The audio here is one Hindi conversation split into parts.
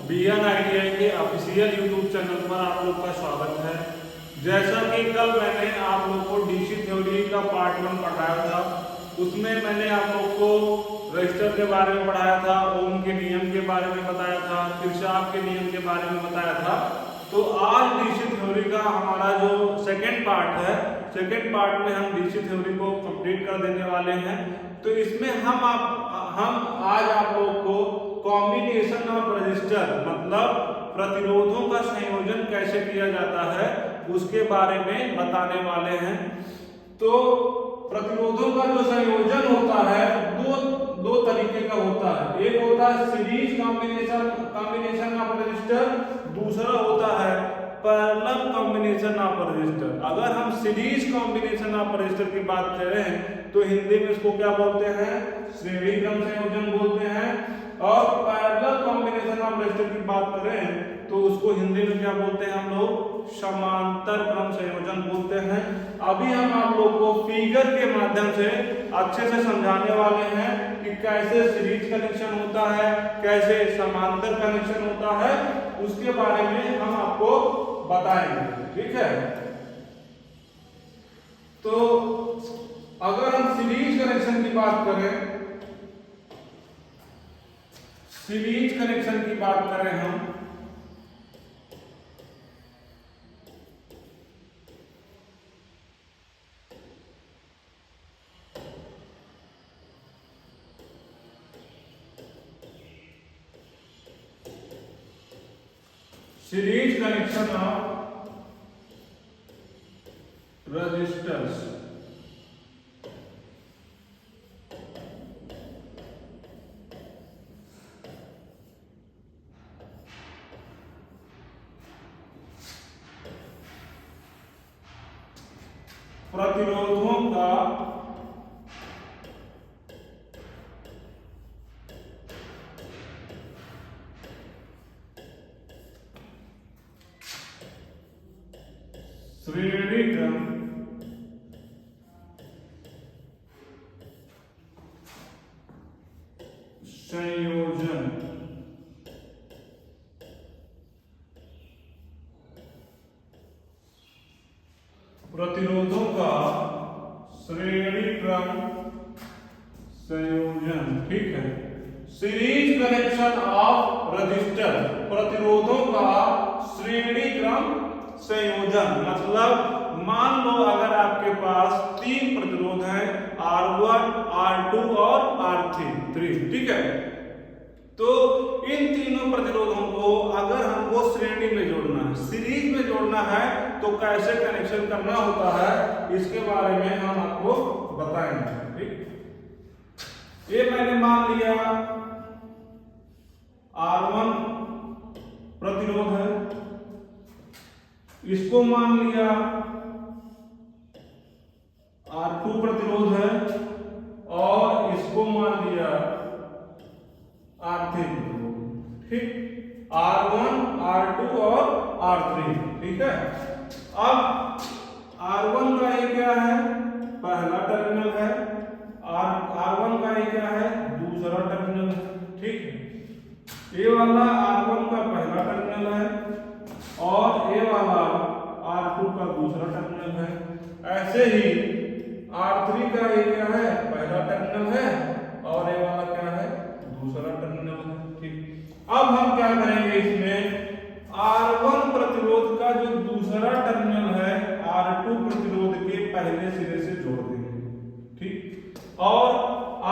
BNITI के ऑफिशियल यूट्यूब चैनल पर आप लोग का स्वागत है। जैसा कि कल मैंने आप लोग को डीसी थ्योरी का पार्ट 1 पढ़ाया था, उसमें मैंने आप लोग को रजिस्टर के बारे में पढ़ाया था, ओम के नियम के बारे में बताया था, किरचॉफ के नियम के बारे में बताया था। तो आज डीसी थ्योरी का हमारा जो सेकेंड पार्ट है, सेकेंड पार्ट में हम डीसी थ्योरी को कंप्लीट कर देने वाले हैं। तो इसमें हम आज आप लोग को कॉम्बिनेशन ऑफ रजिस्टर मतलब प्रतिरोधों का संयोजन कैसे किया जाता है उसके बारे में बताने वाले हैं। तो प्रतिरोधों का जो संयोजन होता है दो तरीके का होता है। एक होता है सीरीज कॉम्बिनेशन ऑफ रजिस्टर, दूसरा होता है पैरेलल कॉम्बिनेशन ऑफ रजिस्टर। अगर हम सीरीज कॉम्बिनेशन ऑफ रजिस्टर की बात करें तो हिंदी में इसको क्या बोलते हैं, श्रेणी क्रम संयोजन बोलते हैं। और पैरेलल कॉम्बिनेशन ऑफ रजिस्टर की बात करें तो उसको हिंदी में क्या बोलते हैं हम लोग, समांतर क्रम संयोजन बोलते हैं। अभी हम आप लोग को फिगर के माध्यम से अच्छे से समझाने वाले हैं कि कैसे सीरीज कनेक्शन होता है, कैसे समांतर कनेक्शन होता है, उसके बारे में हम आपको बताएंगे। ठीक है, तो अगर हम सीरीज कनेक्शन की बात करें, सीरीज कनेक्शन की बात करें हम, सीरीज कनेक्शन ऑफ रजिस्टर्स, प्रतिरोधों का श्रेणी क्रम संयोजन। प्रतिरोधों का श्रेणी क्रम संयोजन। ठीक है, सीरीज कनेक्शन ऑफ रजिस्टर, प्रतिरोधों का श्रेणी क्रम संयोजन। मतलब मान लो अगर आपके पास 3 प्रतिरोध हैं, R1, R2 और R3। ठीक है, तो इन तीनों प्रतिरोधों को अगर हमको श्रेणी में जोड़ना है, सीरीज में जोड़ना है, तो कैसे कनेक्शन करना होता है इसके बारे में हम आपको बताएंगे। ठीक, ये मैंने मान लिया R1 प्रतिरोध है, इसको मान लिया R2 प्रतिरोध है और इसको मान लिया R3 प्रतिरोध। ठीक, R1, R2 और R3। ठीक है, अब R1 का ये क्या है, पहला टर्मिनल है, R1 का ये क्या है, दूसरा टर्मिनल है। ठीक है, ये वाला R1 का पहला टर्मिनल है और ये वाला R2 का दूसरा टर्मिनल है। ऐसे ही R3 का ये क्या है, पहला टर्मिनल है और ये वाला क्या है, दूसरा टर्मिनल है। ठीक, अब हम क्या करेंगे, इसमें R1 प्रतिरोध का जो दूसरा टर्मिनल है R2 प्रतिरोध के पहले सिरे से जोड़ देंगे। ठीक, और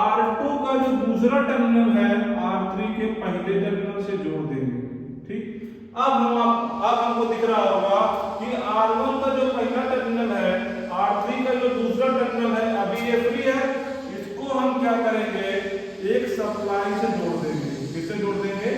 R2 का जो दूसरा टर्मिनल है R3 के पहले टर्मिनल से जोड़ देंगे। ठीक, अब हमको दिख रहा होगा कि R1 का जो पहला टर्मिनल है, R3 का जो दूसरा टर्मिनल है, अभी ये फ्री है, इसको हम क्या करेंगे, एक सप्लाई से जोड़ देंगे। किससे जोड़ देंगे,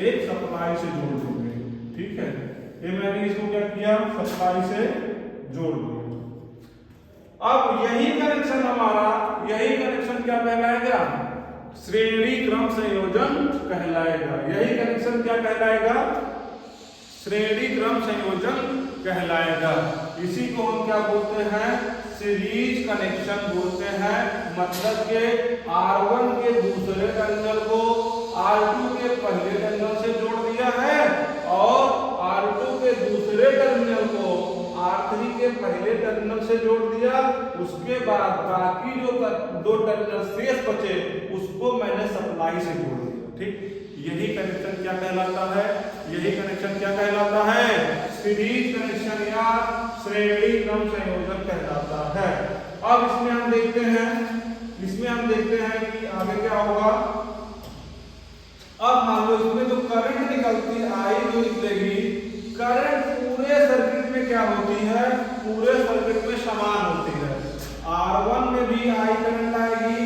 एक सप्लाई से जोड़ देंगे। ठीक है, ये मैंने इसको क्या किया, सप्लाई से जोड़ दिया। अब यही कनेक्शन हमारा, यही कनेक्शन क्या कहलाएगा, श्रेणी क्रम संयोजन कहलाएगा। यही कनेक्शन क्या कहलाएगा, श्रेणी क्रम संयोजन कहलाएगा। इसी को हम क्या बोलते हैं, सीरीज कनेक्शन बोलते हैं। मतलब के R1 के दूसरे टर्मिनल को R2 के पहले टर्मिनल से जोड़ दिया दिया है और R2 के दूसरे टर्मिनल को R3 के पहले टर्मिनल से जोड़ दिया, उसके बाद बाकी जो दो टर्मिनल शेष बचे उसको मैंने सप्लाई से जोड़ दिया। ठीक, यही कनेक्शन क्या कहलाता है? यही कनेक्शन क्या कहलाता है? सीरीज कनेक्शन या श्रेणी क्रम संयोजन कहलाता है। अब इसमें हम देखते हैं कि आगे क्या होगा। अब मान लो इसमें जो करंट निकलती आई जो निकलेगी, करंट पूरे सर्किट में क्या होती है? पूरे सर्किट में समान होती है। R1 में भी आई करंट आएगी,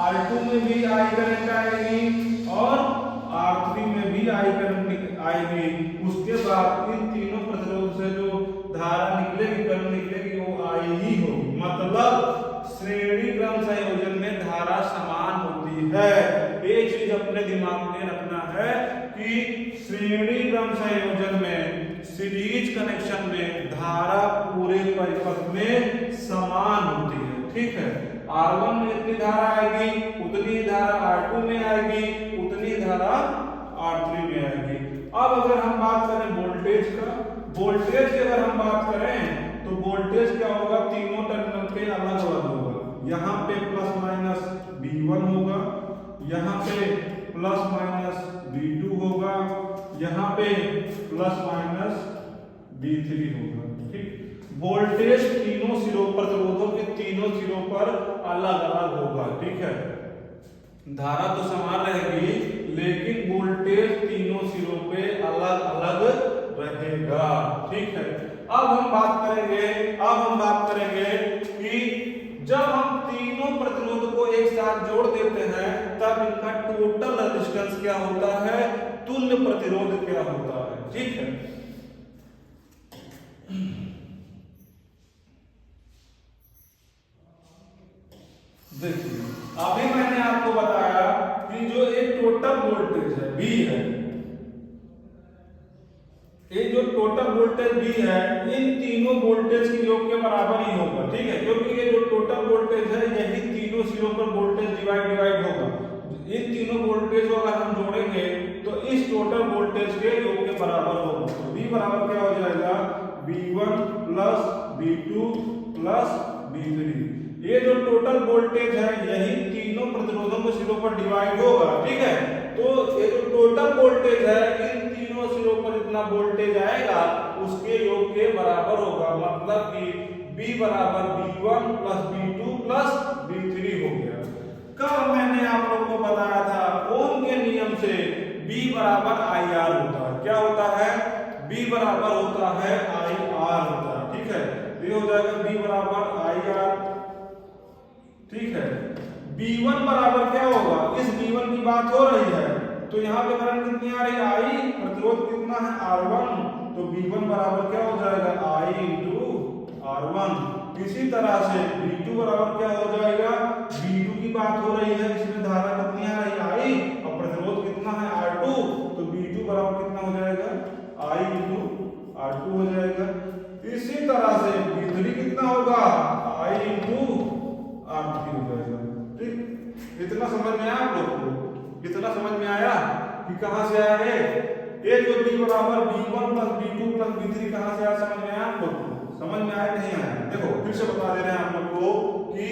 R2 में भी आई करंट आएगी और R3 में भी आई करंट आएगी। उसके बाद इन तीनों प्रतिरोध से जो धारा निकलेगी, करंट निकलेगी, वो आई ही होगी। मतलब श्रेणी क्रम संयोजन में धारा समान होती है। ये चीज अपने दिमाग में रखना है कि श्रेणी क्रम संयोजन में, सीरीज कनेक्शन में धारा पूरे परिपथ में समान होती है। ठीक है, R1 में जितनी धारा आएगी उतनी धारा R2 में आएगी, उतनी धारा R3 में आएगी। अब अगर हम बात करें वोल्टेज का, वोल्टेज की अगर हम बात करें तो वोल्टेज क्या होगा? तीनों टर्मिनल पे अलग अलग होगा। यहाँ पे प्लस माइनस V1 होगा, यहाँ पे प्लस माइनस V2 होगा, यहाँ पे प्लस माइनस V3 होगा। ठीक, वोल्टेज तीनों सिरों, प्रतिरोधों के तीनों सिरों पर अलग अलग होगा। ठीक है, धारा तो समान रहेगी लेकिन वोल्टेज तीनों सिरों पे अलग अलग रहेगा। ठीक है, अब हम बात करेंगे कि जब हम तीनों प्रतिरोध को एक साथ जोड़ देते हैं तब इनका टोटल रेजिस्टेंस क्या होता है? तुल्य प्रतिरोध क्या होता है? ठीक है, देखिए अभी मैंने आपको बताया कि जो एक टोटल वोल्टेज है V है, ये जो टोटल वोल्टेज V है, इन तीनों वोल्टेज के योग के बराबर ही होगा। ठीक है, क्योंकि ये जो टोटल वोल्टेज है यही तीनों सिरों पर वोल्टेज डिवाइड होगा। इन तीनों वोल्टेज को अगर हम जोड़ेंगे तो इस टोटल वोल्टेज के योग के बराबर होगा। तो V बराबर क्या हो जाएगा? V1 plus V2 plus V3। ये जो टोटल वोल्टेज है यही तीनों प्रतिरोधों के सिरों पर डिवाइड होगा। ठीक है, तो ये जो टोटल वोल्टेज है इन तीनों सिरों पर जितना वोल्टेज आएगा उसके योग के बराबर होगा। मतलब कि V बराबर V1 plus V2 plus V3 हो गया। कब मैंने आप लोगों को बताया था ओम के नियम से V बराबर IR होता है। क्या होता है? V बराबर होता है IR होता है। ठीक है, ये हो जाएगा V बराबर IR। ठीक है, V1 बराबर क्या होगा? इस V1 की बात हो रही है तो यहाँ पे करंट कितनी आ रही है? I, प्रतिरोध कितना है? R1। तो V1 बराबर क्या हो जाएगा? I into R1। इसी तरह से V2 बराबर क्या हो जाएगा? V2 की बात हो रही है, इसमें धारा कितनी आ रही है? I, और प्रतिरोध कितना है? R2। तो V2 बराबर कितना हो जाएगा? I इंटू R2 हो जाएगा। इसी तरह से V3 कितना होगा? I इंटू R3 हो जाएगा। ठीक, इतना समझ में आया आप लोग को? कितना समझ में आया कि कहां से आया है? ये जो V बराबर V1 plus V2 plus V3 कहां से आया? समझ में आया आप लोग को? समझ में आया नहीं आया? देखो फिर से बता दे रहे हैं आप लोग को कि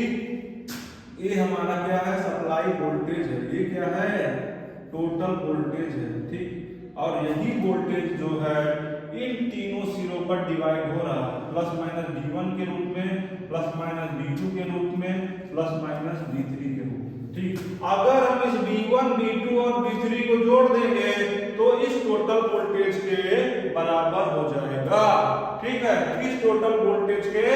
ये हमारा क्या है? सप्लाई वोल्टेज है। ये क्या है? टोटल वोल्टेज है। ठीक, और यही वोल्टेज जो है इन तीनों सिरों पर डिवाइड हो रहा है, प्लस माइनस V1 के रूप में, प्लस माइनस V2 के रूप में, प्लस माइनस V3 के रूप में। ठीक, अगर हम इस V1, V2 और V3 को जोड़ देंगे तो इस टोटल वोल्टेज के बराबर हो जाएगा। ठीक है, इस टोटल वोल्टेज के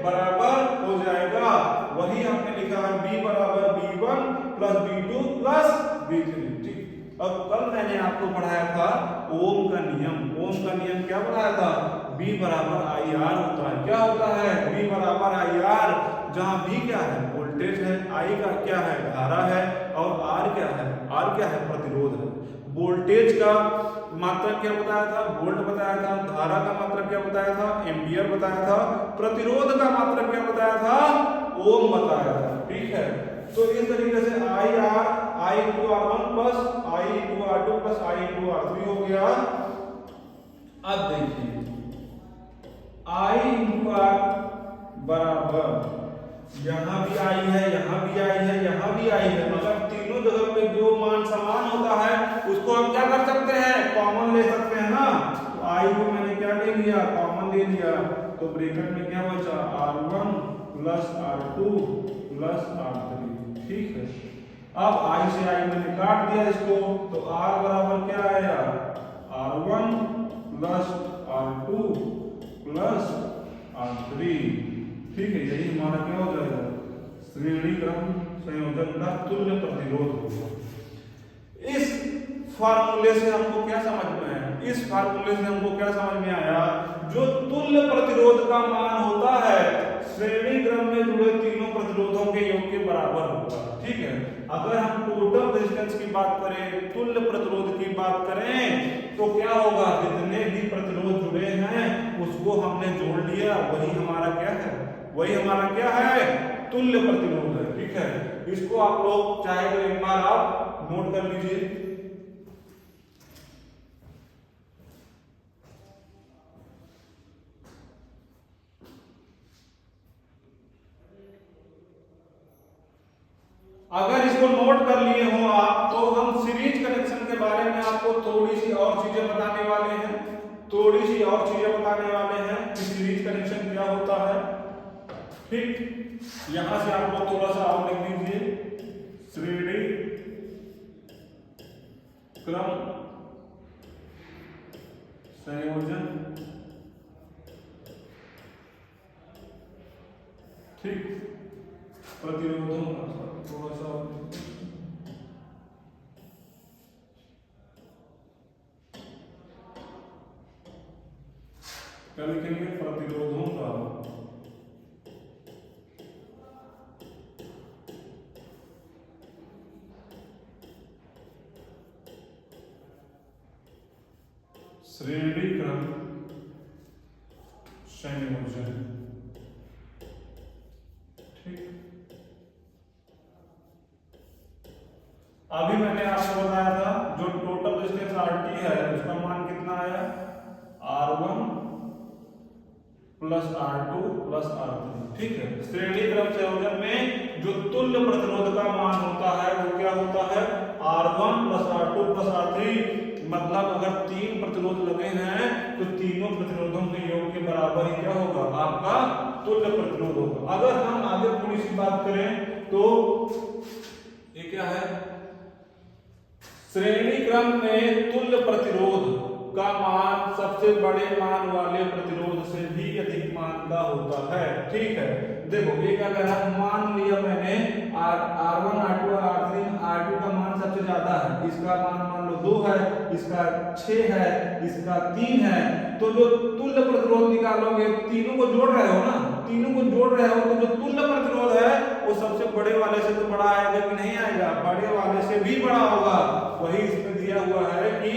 बराबर हो जाएगा। वही हमने लिखा है V बराबर V1 plus V2 plus V3। ठीक, अब कल मैंने आपको पढ़ाया था ओम का नियम। ओम का नियम क्या पढ़ाया था? V बराबर IR होता है। क्या होता है? V बराबर IR, जहां V क्या है? वोल्टेज है, I का क्या है? धारा है, और R क्या है? R क्या है? प्रतिरोध है। वोल्टेज का मात्रक क्या बताया था? वोल्ट बताया था। धारा का मात्रक क्या बताया था? एम्पियर बताया था। प्रतिरोध का मात्रक क्या बताया था? ओम बताया था। ठीक है, तो इस तरीके से I into R1 plus I into R2 plus I into R3 हो गया। अब देखिए I into R बराबर यहाँ भी I है, यहाँ भी I है, यहाँ भी I है, मतलब तीनों जगह पे जो मान समान होता है उसको हम क्या कर सकते हैं, कॉमन ले सकते हैं ना। तो I को मैंने क्या ले लिया, कॉमन ले लिया, तो ब्रैकेट में क्या बचा R1 plus R2 plus R3, ठीक है। अब I से I मैंने काट दिया इसको, तो R बराबर क्या आया, R1 plus R2 plus R3, ठीक है। यही हमारा क्या हो जाएगा, श्रेणी क्रम संयोजन का तुल्य प्रतिरोध होगा। इस फार्मूले से हमको क्या समझ में आया, इस फार्मूले से हमको क्या समझ में आया, जो तुल्य प्रतिरोध का मान होता है श्रेणी क्रम में जुड़े तीनों प्रतिरोधों के योग के बराबर होगा, ठीक है। अगर हम टोटल रेजिस्टेंस की बात करें, तुल्य प्रतिरोध की बात करें, तो क्या होगा, जितने भी प्रतिरोध जुड़े हैं उसको हमने जोड़ लिया, वही हमारा क्या है, वही हमारा क्या है, तुल्य प्रतिरोध है, ठीक है। इसको आप लोग चाहे तो एक बार आप नोट कर लीजिए। अगर इसको नोट कर लिए हो आप, तो हम सीरीज कनेक्शन के बारे में आपको थोड़ी सी और चीजें बताने वाले हैं, थोड़ी सी और चीजें बताने वाले हैं कि सीरीज कनेक्शन क्या होता है, ठीक। यहां से आप लोग थोड़ा सा और लिख लीजिए, श्रेणी क्रम संयोजन, ठीक, प्रतिरोधों का थोड़ा सा क्या लिखेंगे, प्रतिरोधों का श्रेणी क्रम संयोजन, ठीक। अभी मैंने आपको बताया था जो टोटल रेजिस्टेंस RT है उसका मान कितना आया, R1 plus R2 plus R3, ठीक है। श्रेणी क्रम संयोजन में जो तुल्य प्रतिरोध का मान होता है वो क्या होता है, R1 plus R2 plus R3, मतलब अगर तीन प्रतिरोध लगे हैं तो तीनों प्रतिरोधों के योग के बराबर ही क्या होगा, आपका तुल्य प्रतिरोध होगा। अगर हम आगे थोड़ी सी बात करें तो ये क्या है, श्रेणी क्रम में तुल्य प्रतिरोध का मान सबसे बड़े मान वाले प्रतिरोध से भी अधिक मान का होता है, ठीक है। देखो ये क्या कह रहा है, मान लिया मैंने R1 R2 और R2 का मान सबसे ज्यादा है, इसका मान मान लो 2 है, इसका 6 है, इसका 3 है, तो जो तुल्य प्रतिरोध निकालोगे, तीनों को जोड़ रहे हो ना, तीनों को जोड़ रहे हो, तो जो तुल्य प्रतिरोध है वो सबसे बड़े वाले से तो बड़ा आएगा कि नहीं आएगा, बड़े वाले से भी बड़ा होगा। वही इसमें दिया हुआ है कि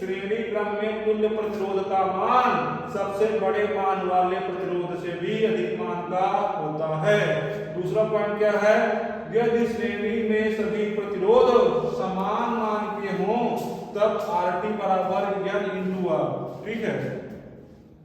श्रेणी क्रम में तुल्य प्रतिरोध का मान सबसे बड़े मान वाले प्रतिरोध से भी अधिक मान का होता है। दूसरा पॉइंट क्या है, यदि श्रेणी में सभी प्रतिरोध समान मान के हों तब RT बराबर N into R, ठीक है।